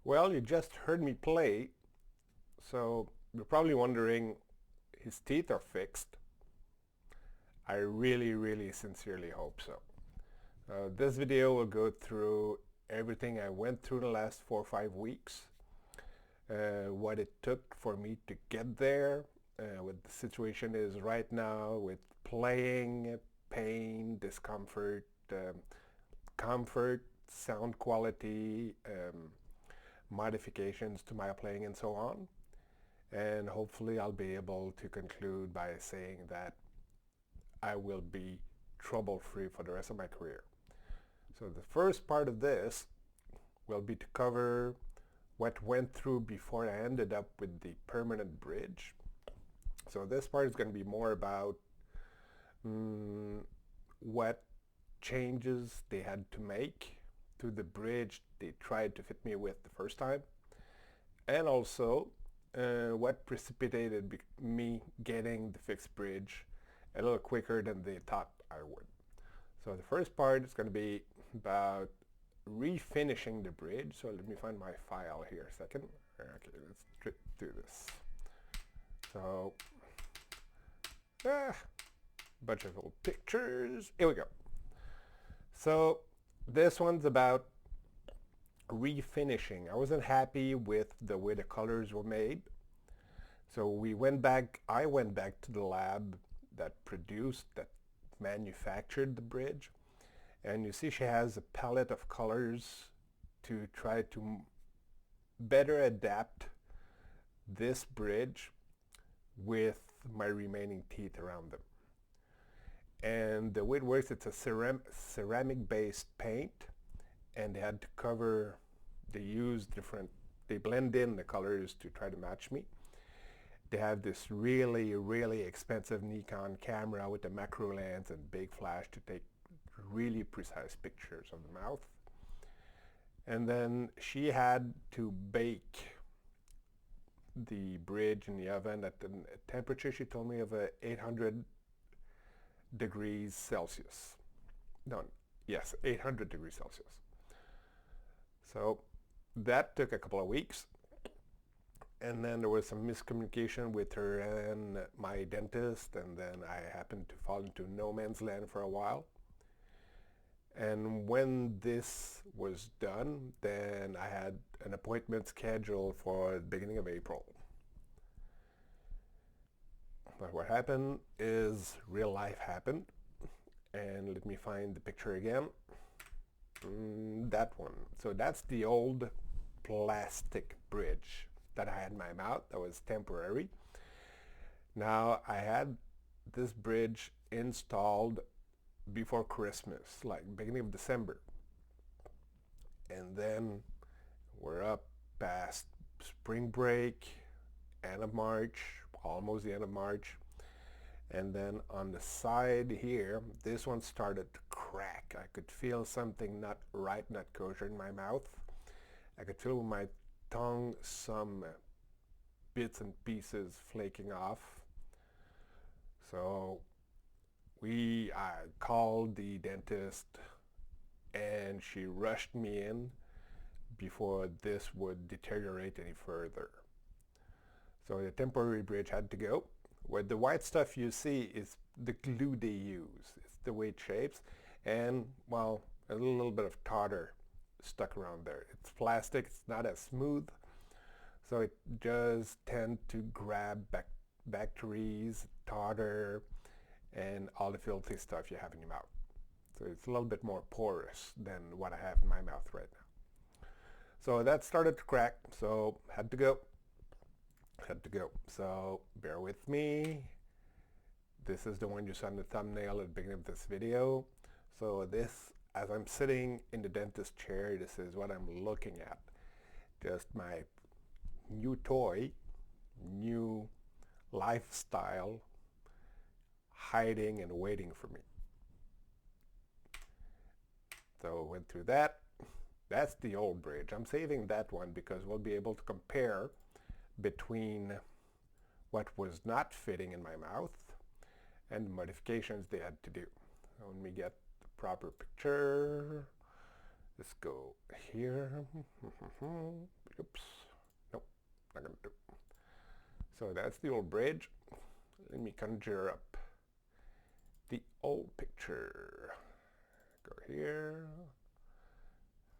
Well, you just heard me play, so you're probably wondering, his teeth are fixed. I really sincerely hope so. This video will go through everything I went through the last 4 or 5 weeks, what it took for me to get there, what the situation is right now with playing, pain, discomfort, comfort, sound quality, modifications to my playing and so on. And hopefully I'll be able to conclude by saying that I will be trouble-free for the rest of my career. So the first part of this will be to cover what went through before I ended up with the permanent bridge. So this part is going to be more about what changes they had to make to the bridge they tried to fit me with the first time, and also what precipitated me getting the fixed bridge a little quicker than they thought I would. So the first part is going to be about refinishing the bridge. So let me find my file here a second. Okay, let's do this. So, bunch of old pictures. Here we go. So this one's about refinishing. I wasn't happy with the way the colors were made. So I went back to the lab that manufactured the bridge. And you see she has a palette of colors to try to better adapt this bridge with my remaining teeth around them. And the way it works, it's a ceramic-based paint, and they blend in the colors to try to match me. They have this really expensive Nikon camera with a macro lens and big flash to take really precise pictures of the mouth. And then she had to bake the bridge in the oven at the temperature she told me of 800 degrees Celsius. No, yes, 800 degrees Celsius. So that took a couple of weeks. And then there was some miscommunication with her and my dentist, and then I happened to fall into no man's land for a while. And when this was done, then I had an appointment scheduled for the beginning of April. But what happened is real life happened. And let me find the picture again. That one. So that's the old plastic bridge that I had in my mouth. That was temporary. Now I had this bridge installed before Christmas, like beginning of December. And then we're up past spring break, end of March, almost the end of March. And then on the side here, this one started to crack. I could feel something not right, not kosher in my mouth. I could feel with my tongue some bits and pieces flaking off. So I called the dentist and she rushed me in before this would deteriorate any further. So the temporary bridge had to go. What the white stuff you see is the glue they use. It's the way it shapes, and well, a little bit of tartar stuck around there. It's plastic, it's not as smooth, so it does tend to grab bacteria, tartar, and all the filthy stuff you have in your mouth. So it's a little bit more porous than what I have in my mouth right now. So that started to crack, so had to go. So bear with me. This is the one you saw in the thumbnail at the beginning of this video. So this, as I'm sitting in the dentist chair, this is what I'm looking at. Just my new toy, new lifestyle, hiding and waiting for me. So went through that. That's the old bridge. I'm saving that one because we'll be able to compare between what was not fitting in my mouth and the modifications they had to do. So let me get the proper picture. let's go here. Oops. Nope, not gonna do. So that's the old bridge. Let me conjure up the old picture. Go here.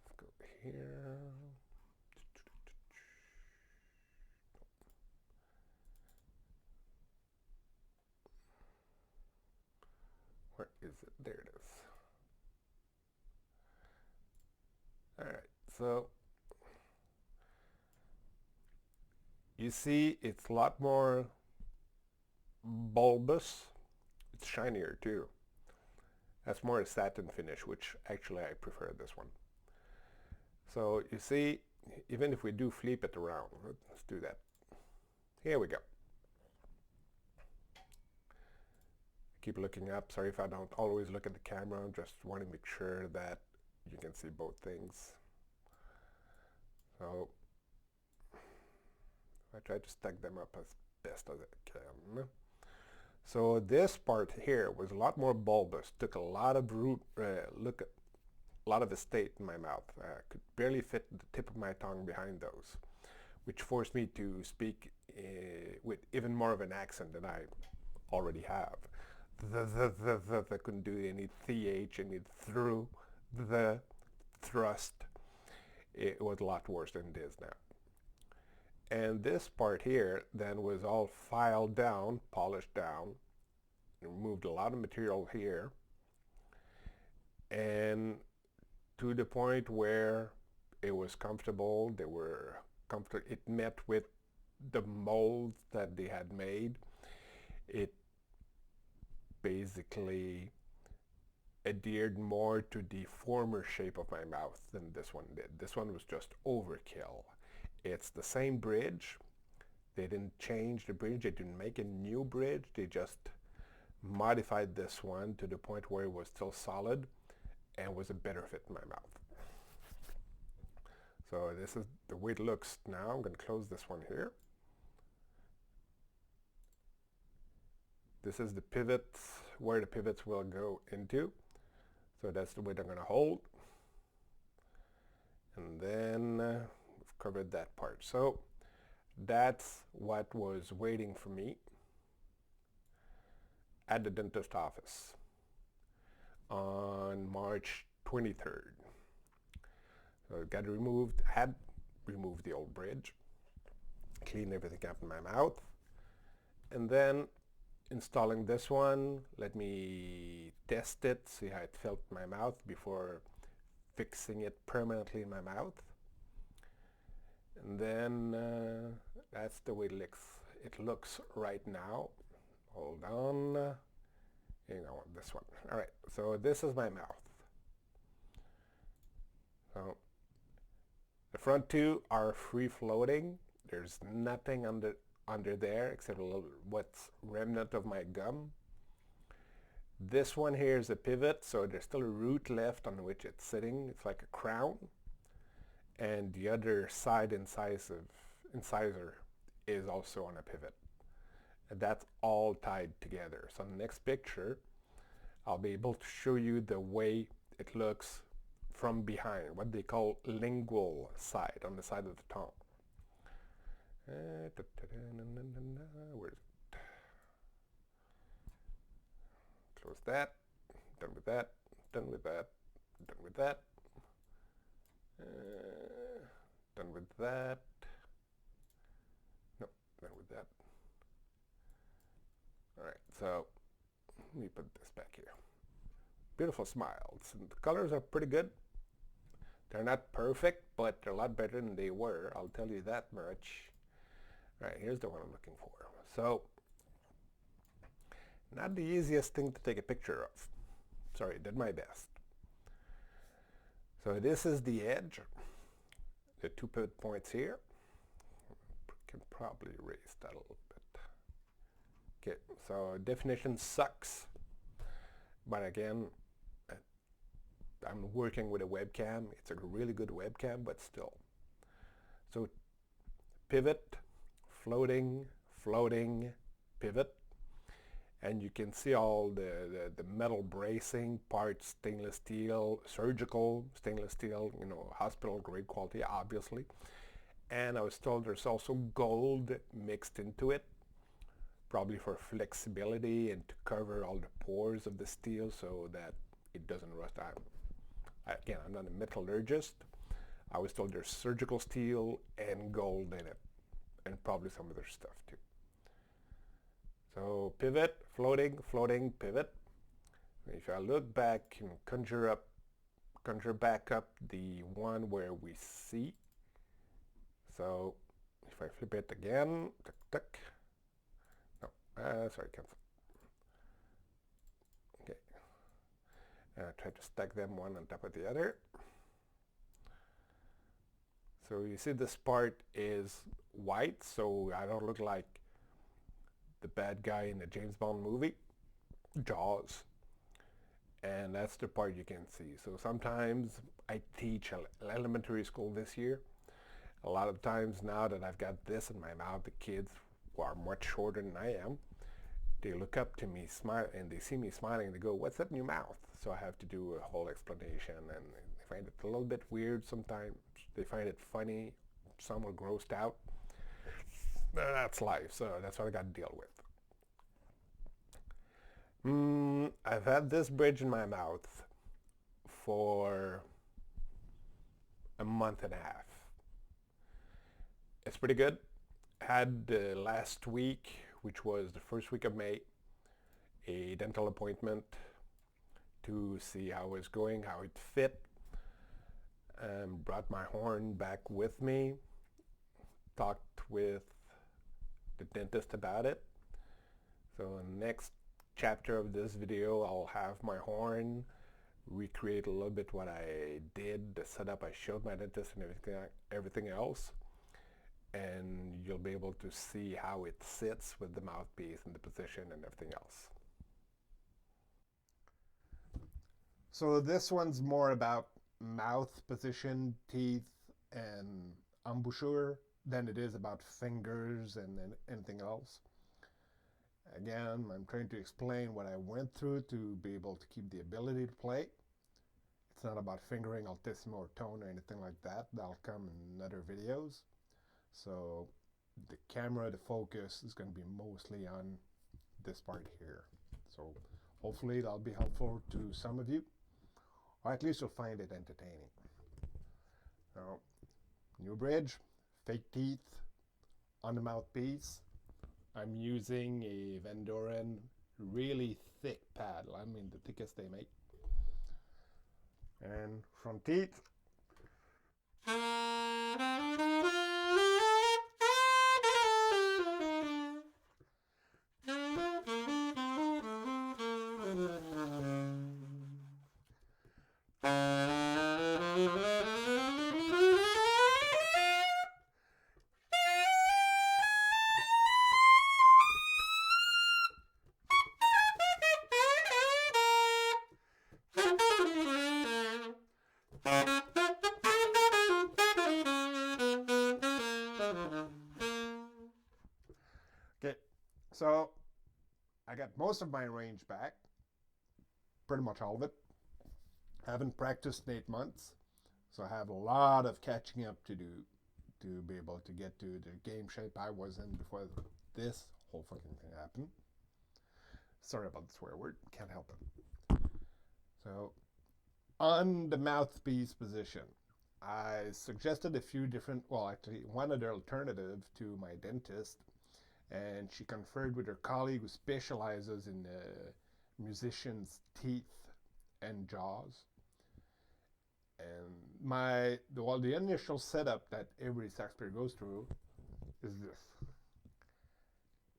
Let's go here. Where is it? There it is. All right, so you see it's a lot more bulbous. It's shinier too. That's more a satin finish, which actually I prefer this one. So you see, even if we do flip it around, let's do that. Here we go. Keep looking up. Sorry if I don't always look at the camera. Just want to make sure that you can see both things. So I try to stack them up as best as I can. So this part here was a lot more bulbous. Took a lot of a lot of estate in my mouth. I could barely fit the tip of my tongue behind those, which forced me to speak with even more of an accent than I already have. I couldn't do any th, any through, the, thrust. It was a lot worse than it is now. And this part here then was all filed down, polished down, removed a lot of material here, and to the point where it was comfortable. They were comfortable. It met with the molds that they had made. It basically adhered more to the former shape of my mouth than this one did. This one was just overkill. It's the same bridge. They didn't change the bridge. They didn't make a new bridge. They just modified this one to the point where it was still solid and was a better fit in my mouth. So this is the way it looks now. I'm going to close this one here. This is the pivots, where the pivots will go into. So that's the way they're going to hold. And then we've covered that part. So that's what was waiting for me at the dentist office on March 23rd. So I got removed, had removed the old bridge, cleaned everything up in my mouth, and then installing this one. Let me test it, see how it felt in my mouth before fixing it permanently in my mouth. And then that's the way it looks right now. Hold on. You know, this one. All right, so this is my mouth. So the front two are free floating. There's nothing under there except a little what's remnant of my gum. This one here is a pivot, so there's still a root left on which it's sitting. It's like a crown. And the other side incisor is also on a pivot. And that's all tied together. So in the next picture, I'll be able to show you the way it looks from behind, what they call lingual side, on the side of the tongue. Where is it? Close that. Done with that. Done with that. Done with that. Done with that. Nope, done with that. All right, so let me put this back here. Beautiful smiles. And the colors are pretty good. They're not perfect, but they're a lot better than they were. I'll tell you that much. All right, here's the one I'm looking for. So, not the easiest thing to take a picture of. Sorry, did my best. So this is the edge. The two pivot points here. Can probably erase that a little bit. Okay, so definition sucks. But again, I'm working with a webcam. It's a really good webcam, but still. So pivot, floating, floating, pivot. and you can see all the metal bracing parts, stainless steel, surgical stainless steel, you know, hospital grade quality, obviously. And I was told there's also gold mixed into it, probably for flexibility and to cover all the pores of the steel so that it doesn't rust out. Again, I'm not a metallurgist. I was told there's surgical steel and gold in it, and probably some other stuff too. So pivot, floating, floating, pivot. If I look back and conjure back up the one where we see. So if I flip it again, tuck, tuck. No, sorry, cancel. Okay. Try to stack them one on top of the other. So you see this part is white, so I don't look like the bad guy in the James Bond movie, Jaws. And that's the part you can see. So sometimes I teach elementary school this year. A lot of times now that I've got this in my mouth, the kids who are much shorter than I am, they look up to me, smile, and they see me smiling, and they go, "What's that in your mouth?" So I have to do a whole explanation, and they find it a little bit weird sometimes. They find it funny. Some are grossed out. That's life, so that's what I got to deal with. I've had this bridge in my mouth for a month and a half. It's pretty good. Had last week, which was the first week of May, a dental appointment to see how it was going, how it fit. Brought my horn back with me, talked with the dentist about it. So next chapter of this video, I'll have my horn, recreate a little bit what I did, the setup I showed my dentist and everything else. And you'll be able to see how it sits with the mouthpiece and the position and everything else. So this one's more about mouth position, teeth, and embouchure than it is about fingers and anything else. Again, I'm trying to explain what I went through to be able to keep the ability to play. It's not about fingering altissimo or tone or anything like that. That'll come in other videos. So the camera, the focus is going to be mostly on this part here. So hopefully that'll be helpful to some of you, or at least you'll find it entertaining. Now, new bridge, fake teeth on the mouthpiece. I'm using a Van Doren really thick pad. I mean the thickest they make. And front teeth. Okay, so I got most of my range back, pretty much all of it. I haven't practiced in 8 months, so I have a lot of catching up to do to be able to get to the game shape I was in before this whole fucking thing happened. Sorry about the swear word, can't help it. So, on the mouthpiece position, I suggested a few different, well actually one other alternative to my dentist, and she conferred with her colleague who specializes in musicians' teeth and jaws. And the initial setup that every sax player goes through is this.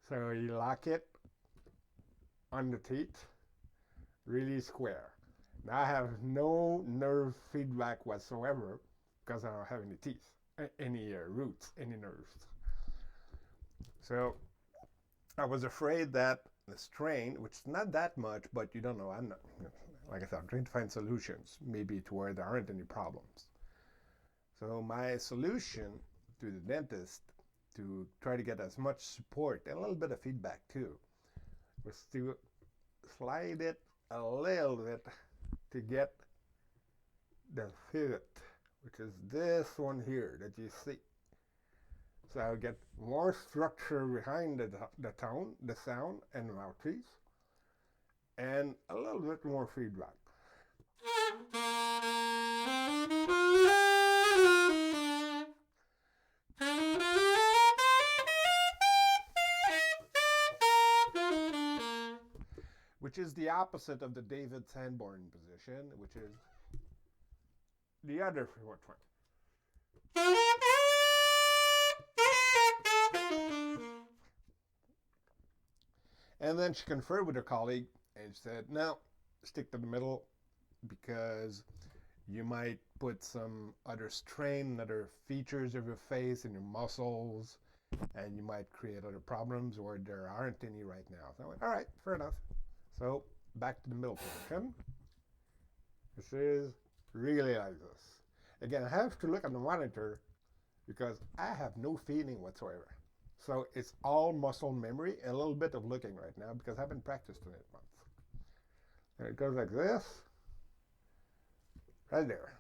So you lock it on the teeth, really square. Now I have no nerve feedback whatsoever because I don't have any teeth, any roots, any nerves. So I was afraid that the strain, which is not that much, but you don't know, I'm not, like I said, I'm trying to find solutions, maybe to where there aren't any problems. So my solution to the dentist, to try to get as much support and a little bit of feedback too, was to slide it a little bit to get the pivot, which is this one here that you see. So I'll get more structure behind the tone, the sound, and the mouthpiece, and a little bit more feedback. Which is the opposite of the David Sanborn position, which is the other 420. And then she conferred with her colleague and she said, no, stick to the middle because you might put some other strain, other features of your face and your muscles, and you might create other problems where there aren't any right now. So I went, all right, fair enough. So back to the middle position. This is really like this. Again, I have to look at the monitor because I have no feeling whatsoever. So it's all muscle memory and a little bit of looking right now because I haven't practiced in it once. And it goes like this, right there.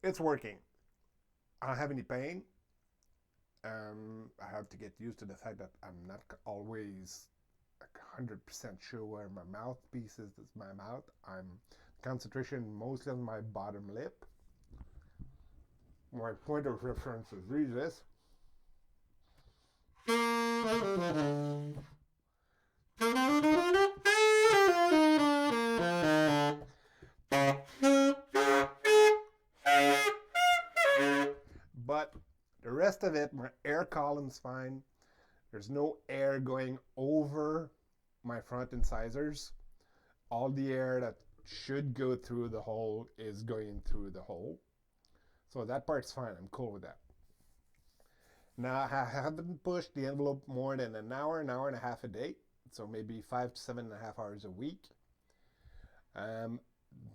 It's working. I don't have any pain. I have to get used to the fact that I'm not always 100% sure where my mouthpiece is my mouth. I'm concentration mostly on my bottom lip. My point of reference is really this. But the rest of it, my air column's fine. There's no air going over my front incisors. All the air that should go through the hole is going through the hole. So that part's fine. I'm cool with that. Now, I haven't pushed the envelope more than an hour and a half a day. So maybe 5 to 7.5 hours a week.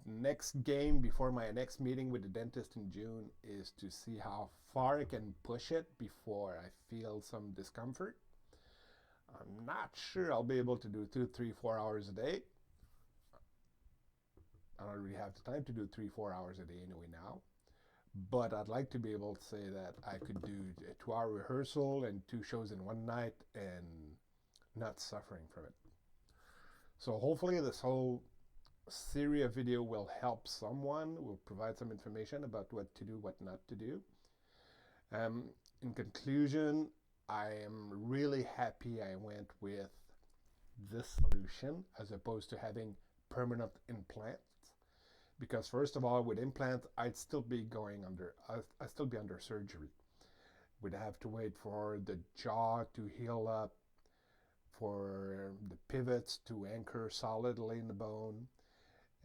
Next game before my next meeting with the dentist in June is to see how far I can push it before I feel some discomfort. I'm not sure I'll be able to do 2, 3, 4 hours a day. I don't really have the time to do 3, 4 hours a day anyway now. But I'd like to be able to say that I could do a 2-hour rehearsal and 2 shows in one night and not suffering from it. So hopefully this whole series of video will help someone, will provide some information about what to do, what not to do. In conclusion, I am really happy I went with this solution as opposed to having permanent implants. Because first of all, with implants, I'd still be I'd still be under surgery. We'd have to wait for the jaw to heal up, for the pivots to anchor solidly in the bone,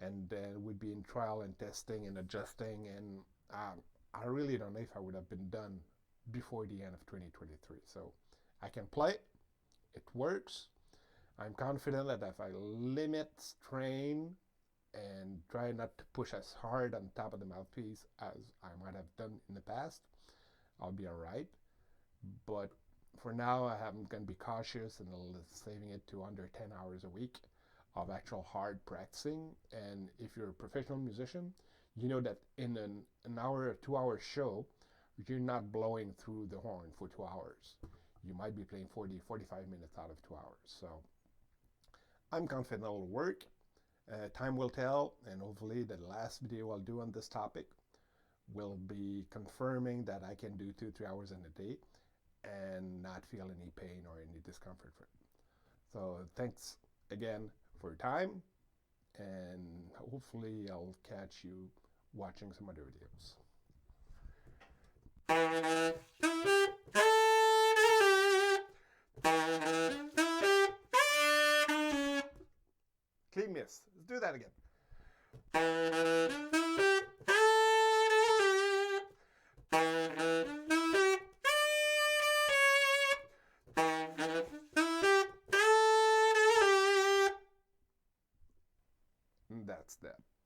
and then we'd be in trial and testing and adjusting, and I really don't know if I would have been done before the end of 2023. So I can play, it works. I'm confident that if I limit strain and try not to push as hard on top of the mouthpiece as I might have done in the past, I'll be all right. But for now, I'm going to be cautious and saving it to under 10 hours a week of actual hard practicing. And if you're a professional musician, you know that in an hour or 2-hour show, you're not blowing through the horn for 2 hours. You might be playing 40, 45 minutes out of 2 hours. So I'm confident it'll work. Time will tell, and hopefully the last video I'll do on this topic will be confirming that I can do 2-3 hours in a day and not feel any pain or any discomfort for it. So thanks again for your time, and hopefully I'll catch you watching some other videos. Clean miss. Let's do that again. That's that.